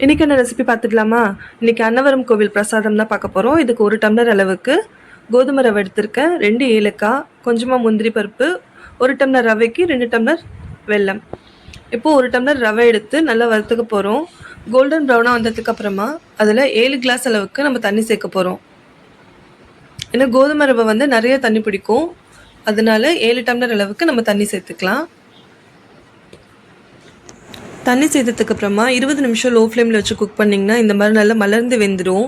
இன்றைக்கான ரெசிபி பார்த்துக்கலாமா? இன்றைக்கி அன்னவரம் கோவில் பிரசாதம் தான் பார்க்க போகிறோம். இதுக்கு 1 டம்ளர் அளவுக்கு கோதுமை ரவை எடுத்திருக்கேன், 2 ஏலக்காய், கொஞ்சமாக முந்திரி பருப்பு, 1 டம்ளர் ரவைக்கு 2 டம்ளர் வெல்லம். இப்போது 1 டம்ளர் ரவை எடுத்து நல்லா வறுத்துக்க போகிறோம். கோல்டன் ப்ரௌனாக வந்ததுக்கப்புறமா அதில் 7 கிளாஸ் அளவுக்கு நம்ம தண்ணி சேர்க்க போகிறோம். ஏன்னா கோதுமை ரவை வந்து நிறைய தண்ணி பிடிக்கும், அதனால 7 டம்ளர் அளவுக்கு நம்ம தண்ணி சேர்த்துக்கலாம். தண்ணி சேர்த்ததுக்கப்புறமா 20 நிமிஷம் லோ ஃப்ளேமில் வச்சு குக் பண்ணிங்கன்னா இந்த மாதிரி நல்லா மலர்ந்து வெந்துடும்.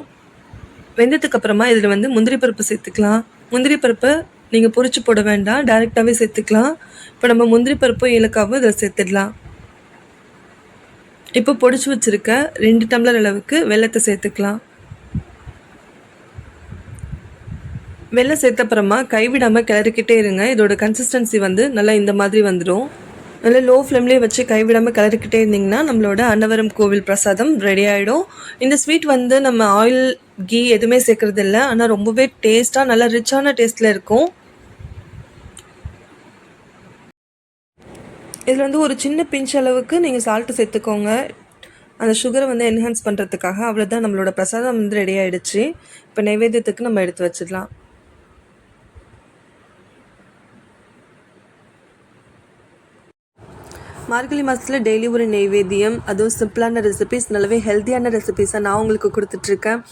வெந்ததுக்கப்புறமா இதில் வந்து முந்திரி பருப்பு சேர்த்துக்கலாம். முந்திரி பருப்பை நீங்கள் பொரிச்சு போட வேண்டாம், டைரெக்டாகவே சேர்த்துக்கலாம். இப்போ நம்ம முந்திரி பருப்பும் ஏலக்காவும் இதில் சேர்த்துடலாம். இப்போ பொடிச்சு வச்சுருக்க 2 டம்ளர் அளவுக்கு வெல்லத்தை சேர்த்துக்கலாம். வெல்லம் சேர்த்தப்புறமா கைவிடாமல் கிளறிக்கிட்டே இருங்க. இதோட கன்சிஸ்டன்சி வந்து நல்லா இந்த மாதிரி வந்துடும். நல்லா லோ ஃப்ளேம்லேயே வச்சு கைவிடாமல் கிளறிக்கிட்டே இருந்திங்கன்னா நம்மளோட அன்னவரம் கோவில் பிரசாதம் ரெடி ஆகிடும். இந்த ஸ்வீட் வந்து நம்ம ஆயில் கீ எதுவுமே சேர்க்குறது இல்லை, ஆனால் ரொம்பவே டேஸ்ட்டாக நல்லா ரிச்சான டேஸ்ட்டில் இருக்கும். இதில் வந்து ஒரு சின்ன பிஞ்ச் அளவுக்கு நீங்கள் சால்ட்டு சேர்த்துக்கோங்க, அந்த சுகரை வந்து என்ஹான்ஸ் பண்ணுறதுக்காக. அவ்வளோதான், நம்மளோட பிரசாதம் வந்து ரெடி ஆகிடுச்சு. இப்போ நைவேத்தியத்துக்கு நம்ம எடுத்து வச்சிடலாம். மார்கழி மாதத்தில் டெய்லி ஒரு நெய்வேத்தியம், அதுவும் சிம்பிளான ரெசிபிஸ், நல்லாவே ஹெல்த்தியான ரெசிபிஸாக நான் உங்களுக்கு கொடுத்துட்ருக்கேன்.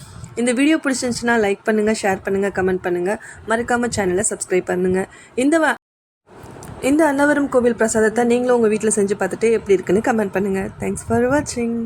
இந்த வீடியோ பிடிச்சிருந்துச்சுன்னா லைக் பண்ணுங்கள், ஷேர் பண்ணுங்கள், கமெண்ட் பண்ணுங்கள், மறக்காமல் சேனலை சப்ஸ்கிரைப் பண்ணுங்கள். இந்த அன்னவரம் கோவில் பிரசாதத்தை நீங்களும் உங்கள் வீட்டில் செஞ்சு பார்த்துட்டு எப்படி இருக்குன்னு கமெண்ட் பண்ணுங்கள். தேங்க்ஸ் ஃபார் வாட்சிங்.